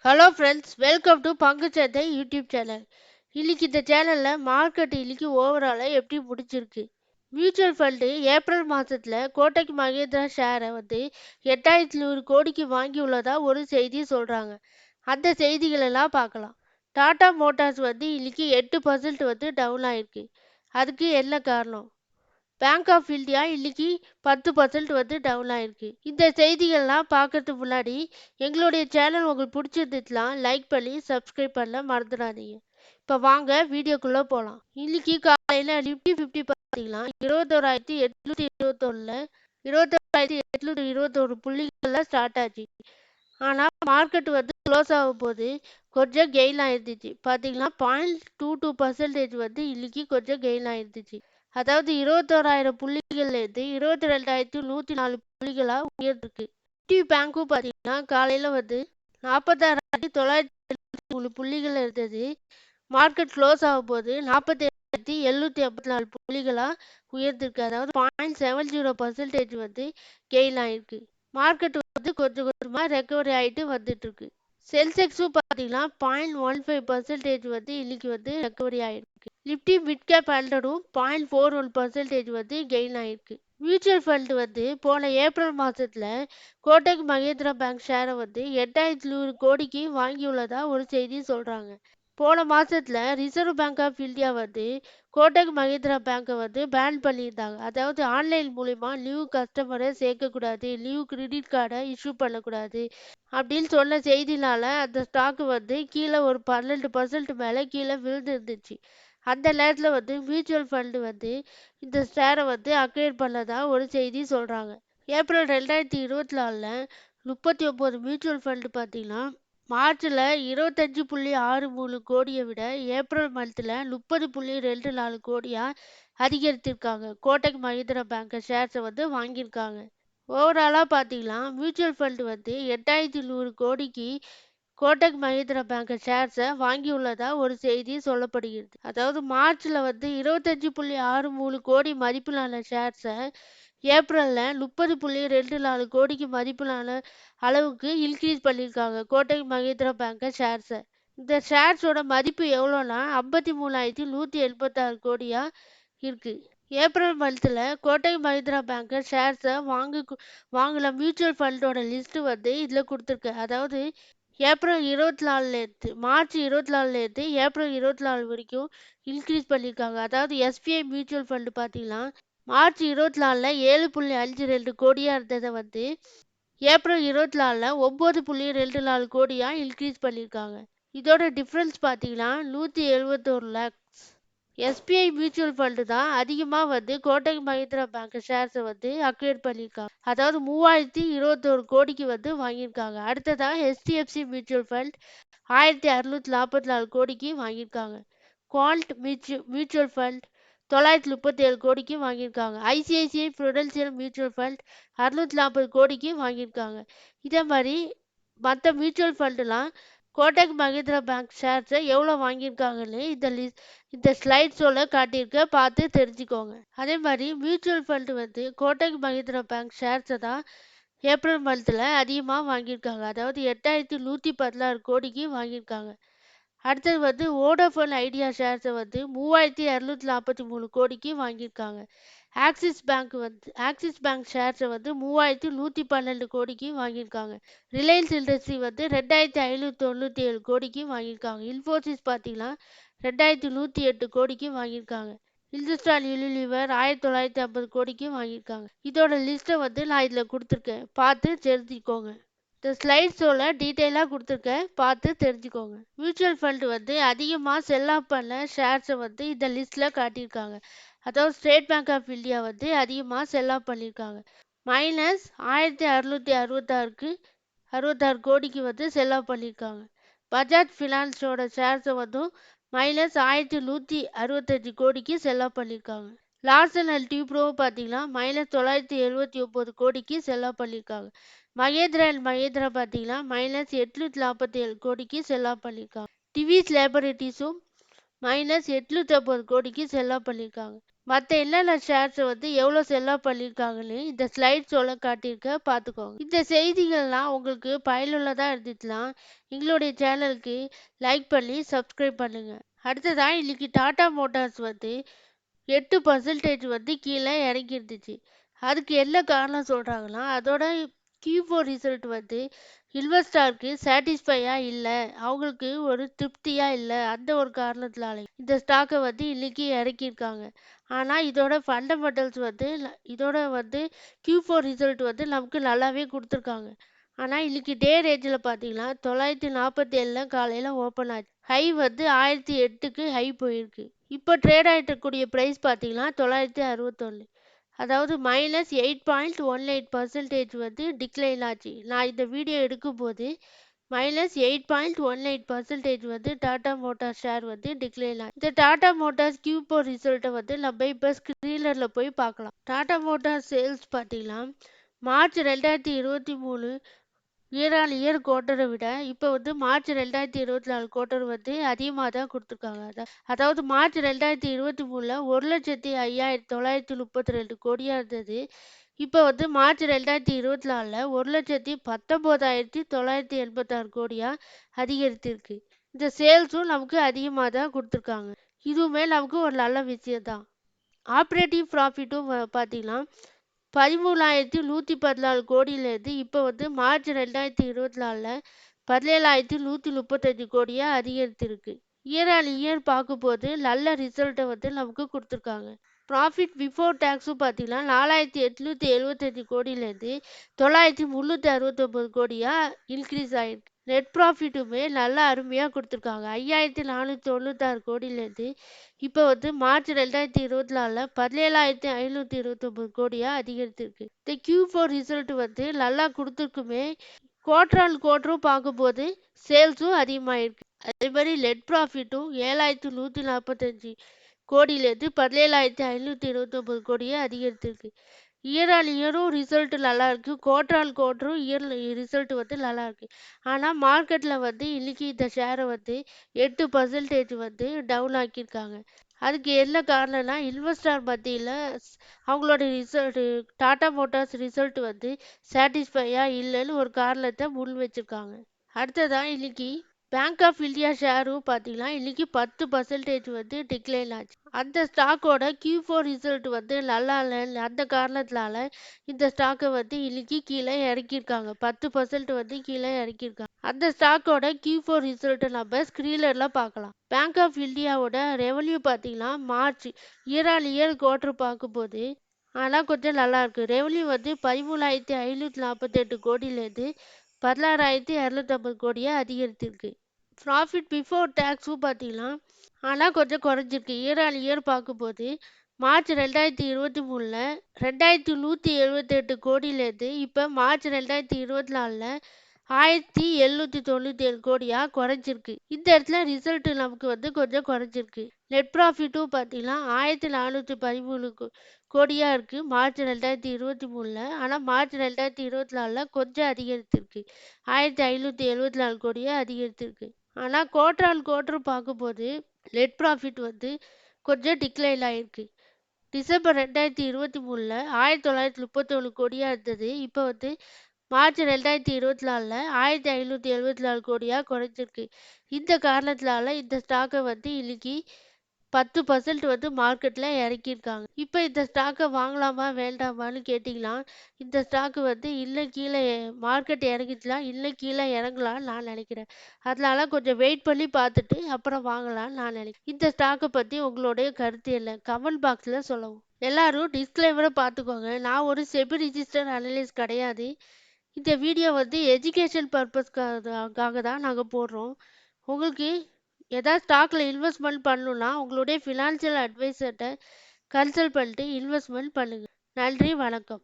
Hello friends, welcome to பங்குச்சந்தை YouTube channel. இன்னைக்கு இந்த சேனல்ல மார்க்கெட் இன்னைக்கு ஓவராலா எப்படி முடிச்சிருக்கு? மியூச்சுவல் ஃபண்டு ஏப்ரல் மாசத்துல கோட்டக் மஹிந்திரா ஷேரை 8100 கோடிக்கு வாங்கியுள்ளதா ஒரு செய்தி சொல்றாங்க. அந்த செய்திகள் எல்லாம் பார்க்கலாம். டாடா மோட்டார்ஸ் இன்னைக்கு 8% டவுன் ஆயிருக்கு. அதுக்கு என்ன காரணம்? பேங்க் ஆஃப் இந்தியா இன்னைக்கு 10% டவுன் ஆயிருக்கு. இந்த செய்திகள்லாம் பார்க்கறதுக்கு முன்னாடி எங்களுடைய சேனல் உங்களுக்கு பிடிச்சிருந்துச்சுன்னா லைக் பண்ணி சப்ஸ்கிரைப் பண்ண மறந்துடாதீங்க. இப்போ வாங்க வீடியோக்குள்ளே போகலாம். இன்னைக்கு காலையில் நிஃப்டி 50 பார்த்தீங்கன்னா 21,821 21,821 புள்ளிகளில் ஸ்டார்ட் ஆச்சு. ஆனால் மார்க்கெட் க்ளோஸ் ஆகும் போது கொஞ்சம் கெயின் ஆயிருந்துச்சு. பார்த்தீங்கன்னா 0.22% இன்னைக்கு கொஞ்சம் கெயின் ஆயிருந்துச்சு. அதாவது 21,000 புள்ளிகள்லேருந்து 22,104 புள்ளிகளா உயர்ந்திருக்கு. நிஃப்டி பேங்க்கும் பார்த்தீங்கன்னா காலையில் 46,973 புள்ளிகள் இருந்தது. மார்க்கெட் க்ளோஸ் ஆகும் போது 47,754 புள்ளிகளா உயர்ந்திருக்கு. அதாவது 0.70% கெயின் ஆயிருக்கு. மார்க்கெட் கொஞ்சம் கொஞ்சமா ரெக்கவரி ஆயிட்டு வந்துட்டு இருக்கு. சென்செக்ஸும் பார்த்தீங்கன்னா 0.15% இன்னைக்கு ரெக்கவரி ஆயிருக்கு. நிஃப்டி மிட் கேப் 100ம் 0.41% கெயின் ஆயிருக்கு. மியூச்சுவல் ஃபண்ட் போன ஏப்ரல் மாசத்துல கோட்டக் மஹிந்திரா பேங்க் ஷேரை 8100 கோடிக்கு வாங்கியுள்ளதா ஒரு செய்தி சொல்றாங்க. போன மாசத்துல reserve bank of India Kotak Mahindra பேங்கை பேன் பண்ணியிருந்தாங்க. அதாவது ஆன்லைன் மூலிமா நியூ கஸ்டமரை சேர்க்கக்கூடாது, நியூ கிரெடிட் கார்டை இஷ்யூ பண்ணக்கூடாது அப்படின்னு சொன்ன செய்தினால அந்த ஸ்டாக்கு கீழே ஒரு 12% மேலே கீழே விழுந்துருந்துச்சு. அந்த நேரத்தில் மியூச்சுவல் ஃபண்டு இந்த ஷேரை அக்வயர் பண்ணதா ஒரு செய்தி சொல்கிறாங்க. ஏப்ரல் 2024 39 மியூச்சுவல் ஃபண்டு பார்த்தீங்கன்னா மார்ச்சில் 25.63 கோடியை விட ஏப்ரல் மந்த்தில் 30.24 கோடியாக அதிகரித்திருக்காங்க. கோட்டக் மஹிந்திரா பேங்க் ஷேர்ஸை வாங்கியிருக்காங்க. ஓவராலாக பார்த்தீங்கன்னா மியூச்சுவல் ஃபண்டு 8100 கோடிக்கு கோட்டக் மஹிந்திரா பேங்க் ஷேர்ஸை வாங்கியுள்ளதா ஒரு செய்தி சொல்லப்படுகிறது. அதாவது மார்ச்சில் 25.63 கோடி மதிப்பிலான ஷேர்ஸை ஏப்ரலில் 30.24 கோடிக்கு மதிப்பிலான அளவுக்கு இன்க்ரீஸ் பண்ணியிருக்காங்க கோட்டக் மஹிந்திரா பேங்க் ஷேர்ஸை. இந்த ஷேர்ஸோட மதிப்பு எவ்வளோன்னா 53,186 கோடியாக இருக்கு. ஏப்ரல் மந்த்தில் கோட்டக் மஹிந்திரா பேங்க் ஷேர்ஸை வாங்கின மியூச்சுவல் ஃபண்டோட லிஸ்ட்டு இதில் கொடுத்துருக்கு. அதாவது ஏப்ரல் 24லேருந்து மார்ச் 24லேருந்து ஏப்ரல் 24 வரைக்கும் இன்க்ரீஸ் பண்ணியிருக்காங்க. அதாவது எஸ்பிஐ மியூச்சுவல் ஃபண்டு பார்த்தீங்கன்னா மார்ச் 24ல் 7.52 கோடியாக இருந்ததை ஏப்ரல் 24ல் 9.24 கோடியாக இன்க்ரீஸ் பண்ணியிருக்காங்க. இதோட டிஃப்ரென்ஸ் பார்த்தீங்கன்னா 171 லேக்ஸ். எஸ்பிஐ மியூச்சுவல் ஃபண்டு தான் அதிகமாக கோட்டக் மஹிந்திரா பேங்க் ஷேர்ஸை அக்வயர் பண்ணியிருக்காங்க. அதாவது 3021 கோடிக்கு வாங்கியிருக்காங்க. அடுத்ததாக ஹெச்டிஎஃப்சி மியூச்சுவல் ஃபண்ட் 1644 கோடிக்கு வாங்கியிருக்காங்க. குவால்ட் மியூச்சுவல் ஃபண்ட் 937 கோடிக்கு வாங்கியிருக்காங்க. ஐசிஐசிஐ ப்ரூடென்ஷியல் மியூச்சுவல் ஃபண்ட் 640 கோடிக்கு வாங்கியிருக்காங்க. இதே மாதிரி மற்ற மியூச்சுவல் ஃபண்டுலாம் கோட்டக் மஹிந்திரா பேங்க் ஷேர்ஸை எவ்வளோ வாங்கியிருக்காங்கன்னு இந்த ஸ்லைட்ஸோட காட்டியிருக்க பார்த்து தெரிஞ்சுக்கோங்க. அதே மாதிரி mutual fund Kotak Mahindra bank ஷேர்ஸை தான் ஏப்ரல் மந்த்தில் அதிகமாக வாங்கியிருக்காங்க. அதாவது 8116 கோடிக்கு வாங்கியிருக்காங்க. அடுத்தது வோடாஃபோன் ஐடியா ஷேர்ஸை 3243 கோடிக்கு வாங்கியிருக்காங்க. ஆக்சிஸ் பேங்க் ஷேர்ஸை 3112 கோடிக்கு வாங்கியிருக்காங்க. ரிலையன்ஸ் இண்டஸ்ட்ரி 2597 கோடிக்கு வாங்கியிருக்காங்க. இன்ஃபோசிஸ் பார்த்தீங்கன்னா 2108 கோடிக்கு வாங்கியிருக்காங்க. இந்துஸ்தான் யூனிலீவர் 1950 கோடிக்கு வாங்கியிருக்காங்க. இதோட லிஸ்ட்டை நான் இதில் கொடுத்துருக்கேன், பார்த்து தெரிஞ்சுக்கோங்க. இந்த ஸ்லைட்ஸோட டீட்டெயிலாக கொடுத்துருக்கேன், பார்த்து தெரிஞ்சுக்கோங்க. மியூச்சுவல் ஃபண்டு அதிகமாக செல் ஆஃப் பண்ண ஷேர்ஸை இந்த லிஸ்ட்டில் காட்டியிருக்காங்க. அதாவது ஸ்டேட் பேங்க் ஆஃப் இந்தியா அதிகமாக செல் ஆஃப் பண்ணியிருக்காங்க. -1666 கோடிக்கு செல் ஆஃப் பண்ணியிருக்காங்க. பஜாஜ் ஃபினான்ஸோட ஷேர்ஸை -1165 கோடிக்கு செல் ஆஃப் பண்ணியிருக்காங்க. லார்சன் அண்ட் டியூப்ரோ பார்த்தீங்கன்னா -979 கோடிக்கு செல் ஆஃப் பண்ணியிருக்காங்க. மகேந்திரா அண்ட் மகேந்திரா பார்த்தீங்கன்னா -847 கோடிக்கு செல் ஆஃப் பண்ணியிருக்காங்க. டிவிஸ் லேபரேட்டரிஸும் -850 கோடிக்கு செல் ஆஃப் பண்ணியிருக்காங்க. மற்ற என்னென்ன ஷேர்ஸ் வந்து எவ்வளோ செல் ஆஃப் பண்ணியிருக்காங்கன்னு இந்த ஸ்லைட்ஸோட காட்டியிருக்க பார்த்துக்கோங்க. இந்த செய்திகள்லாம் உங்களுக்கு பயனுள்ளதாக இருந்துச்சுன்னா எங்களுடைய சேனலுக்கு லைக் பண்ணி சப்ஸ்கிரைப் பண்ணுங்க. அடுத்ததான் இன்னைக்கு டாடா மோட்டார்ஸ் வந்து 8% வந்து கீழே இறங்கி இருந்துச்சு. அதுக்கு என்ன காரணம் சொல்றாங்கன்னா அதோட Q4 ரிசல்ட் வந்து இன்வெஸ்டாருக்கு சாட்டிஸ்ஃபையா இல்லை, அவங்களுக்கு ஒரு திருப்தியா இல்லை. அந்த ஒரு காரணத்தினால இந்த ஸ்டாக்கை வந்து இன்னைக்கு இறக்கியிருக்காங்க. ஆனால் இதோட ஃபண்டமெண்டல்ஸ் வந்து இதோட வந்து Q4 ரிசல்ட் வந்து நமக்கு நல்லாவே கொடுத்துருக்காங்க. ஆனால் இன்னைக்கு டே ரேஞ்சில் பார்த்தீங்கன்னா 947 காலையில் ஓப்பன் ஆச்சு. ஹை வந்து 1008க்கு ஹை போயிருக்கு. இப்போ ட்ரேட் ஆகிட்டு இருக்கக்கூடிய ப்ரைஸ் பார்த்தீங்கன்னா 961, அதாவது -8.18% வந்து டிக்ளைன் ஆச்சு. நான் இந்த வீடியோ எடுக்கும்போது -8.18% வந்து டாடா மோட்டார்ஸ் ஷேர் வந்து டிக்ளைன் ஆச்சு. இந்த டாடா மோட்டார்ஸ் Q4 ரிசல்ட்டை வந்து நம்ம இப்போ ஸ்க்ரீனரில் போய் பார்க்கலாம். டாடா மோட்டார்ஸ் சேல்ஸ் பார்த்தீங்கன்னா மார்ச் 2023 இயர் ஆன் இயர் குவார்ட்டரை விட இப்போ வந்து மார்ச் 2024 குவார்ட்டர் வந்து அதிகமாக தான் கொடுத்துருக்காங்க. அதாவது மார்ச் 2023 1,05,932 கோடியாக இருந்தது. இப்போ வந்து மார்ச் 2024 1,19,986 கோடியாக அதிகரித்திருக்கு. இந்த சேல்ஸும் நமக்கு அதிகமாக தான் கொடுத்துருக்காங்க. இதுவுமே நமக்கு ஒரு நல்ல விஷயம் தான். ஆப்ரேட்டிவ் ப்ராஃபிட்டும் பார்த்தீங்கன்னா 13,114 கோடியிலேருந்து இப்போ வந்து மார்ச் 2024 17,135 கோடியாக அதிகரித்திருக்கு. இயர் ஆன் இயர் பார்க்கும்போது நல்ல ரிசல்ட்டை வந்து நமக்கு கொடுத்துருக்காங்க. ப்ராஃபிட் பிஃபோர் டேக்ஸும் பார்த்தீங்கன்னா 4,875 கோடியிலேருந்து 9,369 கோடியாக இன்க்ரீஸ் ஆகிருக்கு. நெட் ப்ராஃபிட்டுமே நல்லா அருமையாக கொடுத்துருக்காங்க. 5,496 கோடியிலேருந்து இப்போ வந்து மார்ச் 2024 17,529 கோடியாக அதிகரித்திருக்கு. இந்த Q4 ரிசல்ட் வந்து நல்லா கொடுத்துருக்குமே. குவார்டர் ஆன் குவார்டரும் பார்க்கும்போது சேல்ஸும் அதிகமாகிருக்கு. அதே மாதிரி நெட் ப்ராஃபிட்டும் 7,145 கோடியிலேருந்து 17,529 கோடியாக அதிகரித்திருக்கு. இயர் ஆன் இயரும் ரிசல்ட் நல்லா இருக்கு. குவார்டர் ஆன் குவார்டரும் இயர் ரிசல்ட் வந்து நல்லா இருக்கு. ஆனால் மார்க்கெட்டில் வந்து இன்னைக்கு இந்த ஷேரை வந்து 8% வந்து டவுன் ஆக்கியிருக்காங்க. அதுக்கு என்ன காரணம்னா இன்வெஸ்டார் மத்தியில் அவங்களோட ரிசல்ட் டாடா மோட்டார்ஸ் ரிசல்ட் வந்து சாட்டிஸ்ஃபையா இல்லைன்னு ஒரு காரணத்தை முன் வச்சிருக்காங்க. அடுத்ததான் இன்னைக்கு பேங்க் ஆஃப் இந்தியா ஷேரும் பார்த்தீங்கன்னா இன்னைக்கு 10% வந்து டிக்ளைன் ஆச்சு. அந்த ஸ்டாக்கோட Q4 ரிசல்ட் வந்து நல்லா இல்லை. அந்த காரணத்தினால இந்த ஸ்டாக்கை வந்து இன்னைக்கு கீழே இறக்கியிருக்காங்க. 10% வந்து கீழே இறக்கியிருக்காங்க. அந்த ஸ்டாக்கோட Q4 ரிசல்ட்டை நம்ம ஸ்க்ரீனரில் பார்க்கலாம். பேங்க் ஆஃப் இந்தியாவோட ரெவன்யூ பார்த்தீங்கன்னா March year on year quarter பார்க்கும்போது ஆனால் கொஞ்சம் நல்லா இருக்கு. ரெவன்யூ வந்து 13,548 கோடியிலேருந்து 16,250 கோடியாக அதிகரித்திருக்கு. ப்ராஃபிட் பிஃபோர் டேக்ஸும் பார்த்தீங்கன்னா ஆனால் கொஞ்சம் குறைஞ்சிருக்கு. இயர் ஆன் இயர் பார்க்கும்போது மார்ச் 2023 2,178 கோடியிலேருந்து இப்போ மார்ச் 2024 1,797 கோடியாக குறைஞ்சிருக்கு. இந்த இடத்துல ரிசல்ட் நமக்கு வந்து கொஞ்சம் குறைஞ்சிருக்கு. நெட் ப்ராஃபிட்டும் பார்த்தீங்கன்னா 1,413 கோடியாக இருக்குது மார்ச் 2023. ஆனால் மார்ச் 2024 கொஞ்சம் அதிகரித்திருக்கு. 1,574 கோடியாக அதிகரித்திருக்கு. ஆனால் குவார்டர் ஆன் குவார்டர் பார்க்கும்போது நெட் ப்ராஃபிட் வந்து கொஞ்சம் டிக்ளைன் ஆகிருக்கு. டிசம்பர் 2023 1,931 கோடியாக இருந்தது. இப்போ வந்து மார்ச் 2024 1,574 கோடியாக குறைஞ்சிருக்கு. இந்த காரணத்தினால இந்த ஸ்டாக்கை வந்து இன்னைக்கு 10% வந்து மார்க்கெட்டில் இறக்கியிருக்காங்க. இப்போ இந்த ஸ்டாக்கை வாங்கலாமா வேண்டாமான்னு கேட்டிங்கன்னா இந்த ஸ்டாக்கு வந்து இன்னும் கீழே மார்க்கெட் இறங்கிச்சுலாம் இன்னும் கீழே இறங்கலான்னு நான் நினைக்கிறேன். அதனால கொஞ்சம் வெயிட் பண்ணி பார்த்துட்டு அப்புறம் வாங்கலான்னு நான் நினைக்கிறேன். இந்த ஸ்டாக்கை பற்றி உங்களுடைய கருத்து என்ன கமெண்ட் பாக்ஸில் சொல்லவும். எல்லாரும் டிஸ்க்ளைமரை பார்த்துக்கோங்க. நான் ஒரு செபி ரிஜிஸ்டர் அனலிஸ்ட் கிடையாது. இந்த வீடியோ வந்து எஜுகேஷன் பர்பஸ்க்காக தான் நாங்கள் போடுறோம். உங்களுக்கு ஏதாவது ஸ்டாக்கில் இன்வெஸ்ட்மெண்ட் பண்ணணுன்னா உங்களுடைய ஃபினான்ஷியல் அட்வைசர்கிட்ட கன்சல்ட் பண்ணிட்டு இன்வெஸ்ட்மெண்ட் பண்ணுங்கள். நன்றி, வணக்கம்.